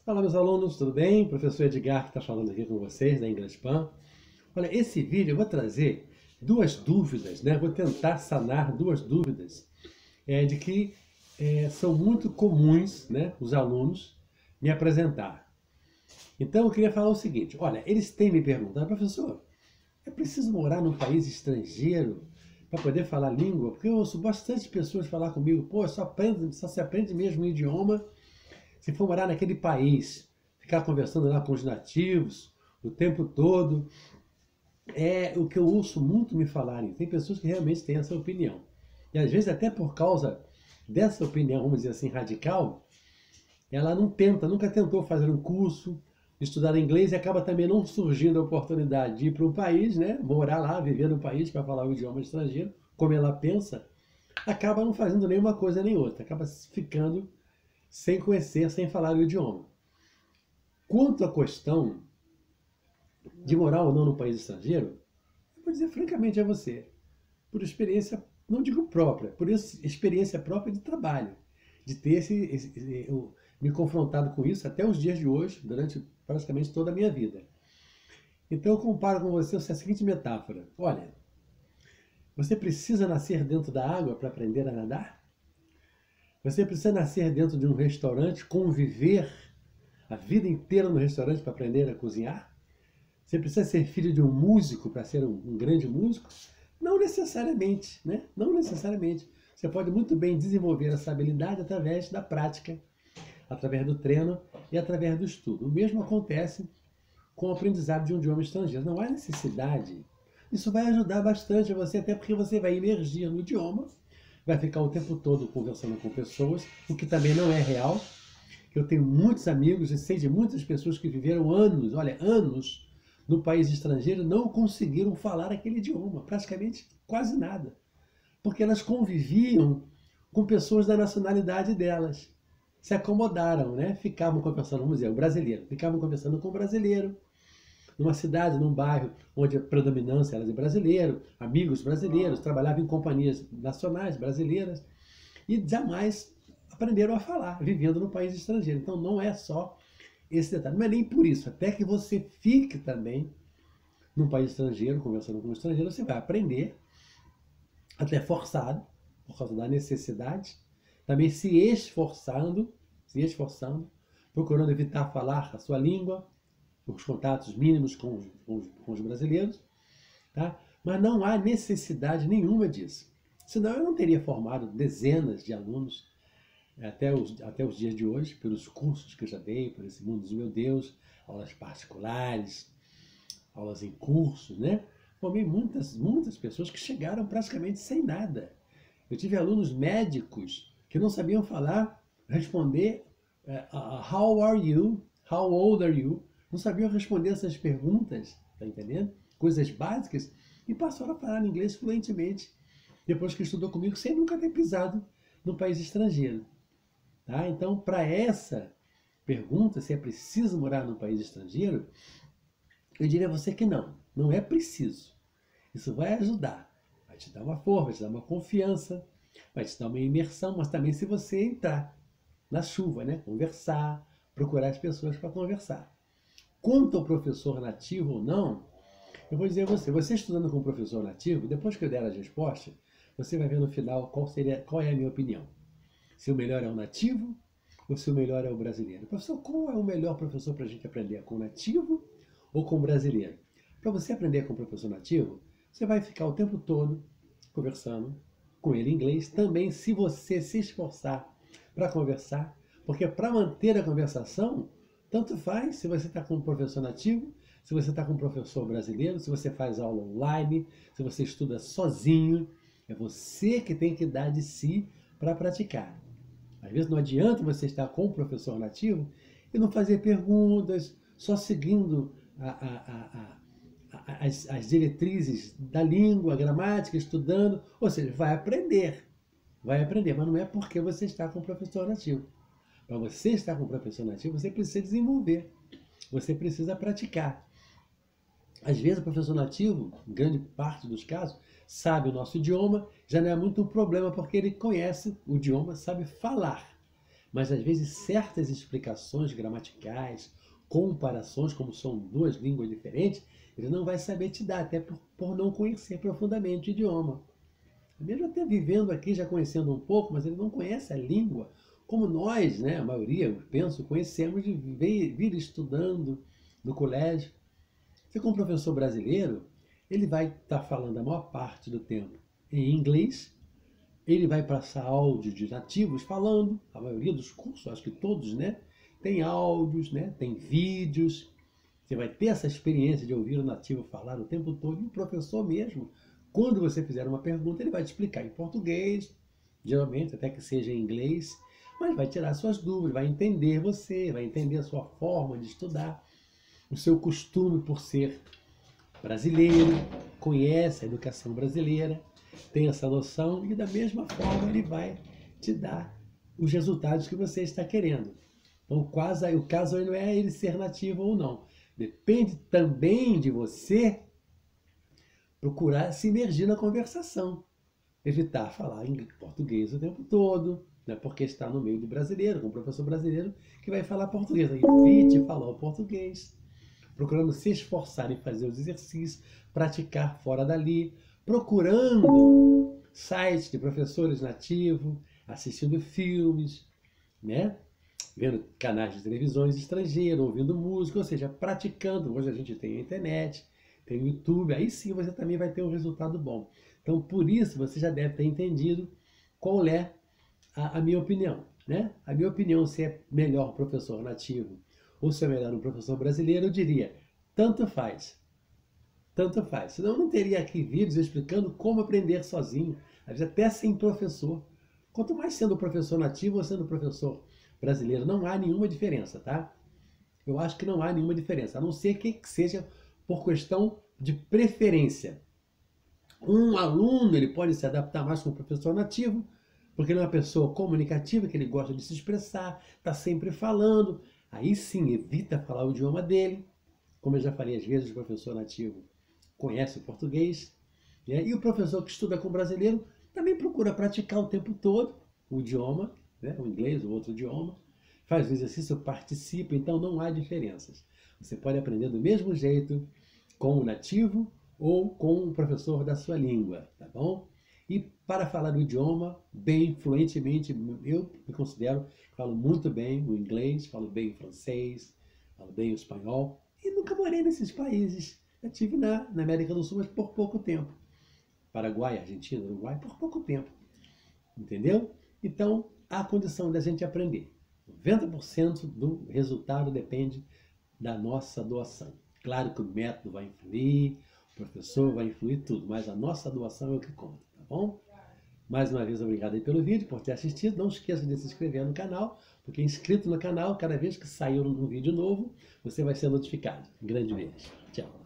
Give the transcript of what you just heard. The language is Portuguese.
Fala, meus alunos, tudo bem? Professor Edgar que está falando aqui com vocês, da English Pan. Olha, esse vídeo eu vou trazer duas dúvidas, né? Vou tentar sanar duas dúvidas de que são muito comuns, né, os alunos me apresentar. Então eu queria falar o seguinte, olha, eles têm me perguntado, professor, é preciso morar num país estrangeiro para poder falar língua? Porque eu ouço bastante pessoas falar comigo, pô, só se aprende mesmo o idioma se for morar naquele país, ficar conversando lá com os nativos o tempo todo. É o que eu ouço muito me falarem. Tem pessoas que realmente têm essa opinião. E às vezes até por causa dessa opinião, vamos dizer assim, radical, ela nunca tentou fazer um curso, estudar inglês e acaba também não surgindo a oportunidade de ir para um país, né? Morar lá, viver no país para falar o idioma estrangeiro, como ela pensa, acaba não fazendo nenhuma coisa nem outra, acaba ficando sem conhecer, sem falar o idioma. Quanto à questão de morar ou não no país estrangeiro, eu vou dizer francamente a você, por experiência, não digo própria, por experiência própria de trabalho, de ter me confrontado com isso até os dias de hoje, durante praticamente toda a minha vida. Então eu comparo com você essa seguinte metáfora. Olha, você precisa nascer dentro da água para aprender a nadar? Você precisa nascer dentro de um restaurante, conviver a vida inteira no restaurante para aprender a cozinhar? Você precisa ser filho de um músico para ser um grande músico? Não necessariamente, né? Não necessariamente. Você pode muito bem desenvolver essa habilidade através da prática, através do treino e através do estudo. O mesmo acontece com o aprendizado de um idioma estrangeiro. Não há necessidade. Isso vai ajudar bastante você, até porque você vai emergir no idioma, vai ficar o tempo todo conversando com pessoas, o que também não é real. Eu tenho muitos amigos e sei de muitas pessoas que viveram anos, olha, anos no país estrangeiro, não conseguiram falar aquele idioma, praticamente quase nada, porque elas conviviam com pessoas da nacionalidade delas, se acomodaram, né? Ficavam conversando, vamos dizer, o brasileiro, ficavam conversando com o brasileiro, numa cidade, num bairro onde a predominância era de brasileiro, amigos brasileiros, trabalhavam em companhias nacionais brasileiras e jamais aprenderam a falar, vivendo no país estrangeiro. Então não é só esse detalhe, não é nem por isso, até que você fique também num país estrangeiro, conversando com um estrangeiro, você vai aprender, até forçado, por causa da necessidade, também se esforçando, procurando evitar falar a sua língua, os contatos mínimos com os brasileiros, tá? Mas não há necessidade nenhuma disso. Senão eu não teria formado dezenas de alunos até os dias de hoje, pelos cursos que eu já dei, por esse mundo dos meu Deus, aulas particulares, aulas em cursos, né? Formei muitas pessoas que chegaram praticamente sem nada. Eu tive alunos médicos que não sabiam responder how are you, how old are you, não sabiam responder essas perguntas, tá entendendo? Coisas básicas, e passaram a falar inglês fluentemente, depois que estudou comigo, sem nunca ter pisado no país estrangeiro. Tá? Então, para essa pergunta, se é preciso morar num país estrangeiro, eu diria a você que não é preciso. Isso vai ajudar, vai te dar uma força, vai te dar uma confiança, vai te dar uma imersão, mas também se você entrar na chuva, né? Conversar, procurar as pessoas para conversar. Quanto ao professor nativo ou não, eu vou dizer a você estudando com um professor nativo, depois que eu der as respostas, você vai ver no final qual é a minha opinião. Se o melhor é o nativo ou se o melhor é o brasileiro. Professor, qual é o melhor professor para a gente aprender? Com o nativo ou com o brasileiro? Para você aprender com o professor nativo, você vai ficar o tempo todo conversando com ele em inglês. Também, se você se esforçar para conversar, porque para manter a conversação, tanto faz se você está com um professor nativo, se você está com um professor brasileiro, se você faz aula online, se você estuda sozinho, é você que tem que dar de si para praticar. Às vezes não adianta você estar com um professor nativo e não fazer perguntas, só seguindo as diretrizes da língua, a gramática, estudando, ou seja, vai aprender, mas não é porque você está com um professor nativo. Para você estar com um professor nativo, você precisa desenvolver, você precisa praticar. Às vezes o professor nativo, em grande parte dos casos, sabe o nosso idioma, já não é muito um problema porque ele conhece o idioma, sabe falar. mas às vezes certas explicações gramaticais, comparações, como são duas línguas diferentes, ele não vai saber te dar, até por não conhecer profundamente o idioma. Mesmo até vivendo aqui, já conhecendo um pouco, mas ele não conhece a língua, como nós, né, a maioria, eu penso, conhecemos de vir estudando no colégio. Se com um professor brasileiro, ele vai estar falando a maior parte do tempo em inglês, ele vai passar áudio de nativos falando, a maioria dos cursos, acho que todos, né? Tem áudios, né? Tem vídeos. Você vai ter essa experiência de ouvir o nativo falar o tempo todo, e o professor mesmo, quando você fizer uma pergunta, ele vai te explicar em português, geralmente até que seja em inglês, mas vai tirar suas dúvidas, vai entender você, vai entender a sua forma de estudar, o seu costume por ser brasileiro, conhece a educação brasileira, tem essa noção e da mesma forma ele vai te dar os resultados que você está querendo. Então o caso aí não é ele ser nativo ou não. Depende também de você procurar se imergir na conversação. Evitar falar em português o tempo todo, né? Porque está no meio de brasileiro, com um professor brasileiro que vai falar português. Evite falar o português. Procurando se esforçar em fazer os exercícios, praticar fora dali, procurando sites de professores nativos, assistindo filmes, né? Vendo canais de televisões estrangeiros, ouvindo música, ou seja, praticando. Hoje a gente tem a internet, tem o YouTube, aí sim você também vai ter um resultado bom. Então, por isso, você já deve ter entendido qual é a minha opinião, né? A minha opinião, se é melhor um professor nativo ou se é melhor um professor brasileiro, eu diria, tanto faz. Tanto faz. Senão eu não teria aqui vídeos explicando como aprender sozinho, às vezes até sem professor. Quanto mais sendo professor nativo ou sendo professor brasileiro, não há nenhuma diferença, tá? Eu acho que não há nenhuma diferença, a não ser que seja por questão de preferência. Um aluno ele pode se adaptar mais com o professor nativo, porque ele é uma pessoa comunicativa, que ele gosta de se expressar, está sempre falando. Aí sim, evita falar o idioma dele. Como eu já falei, às vezes o professor nativo conhece o português, né? E o professor que estuda com o brasileiro também procura praticar o tempo todo o idioma, né? O inglês, o outro idioma. Faz o exercício, participa, então não há diferenças. Você pode aprender do mesmo jeito com o nativo ou com o professor da sua língua, tá bom? E para falar o idioma bem fluentemente, eu me considero que falo muito bem o inglês, falo bem o francês, falo bem o espanhol. E nunca morei nesses países. Eu estive na América do Sul, mas por pouco tempo. Paraguai, Argentina, Uruguai, por pouco tempo. Entendeu? Então, há condição da gente aprender. 90% do resultado depende da nossa doação. Claro que o método vai influir, o professor vai influir tudo, mas a nossa doação é o que conta, tá bom? Mais uma vez, obrigado aí pelo vídeo, por ter assistido. Não esqueça de se inscrever no canal, porque inscrito no canal, cada vez que sair um vídeo novo, você vai ser notificado. Um grande beijo. Tchau.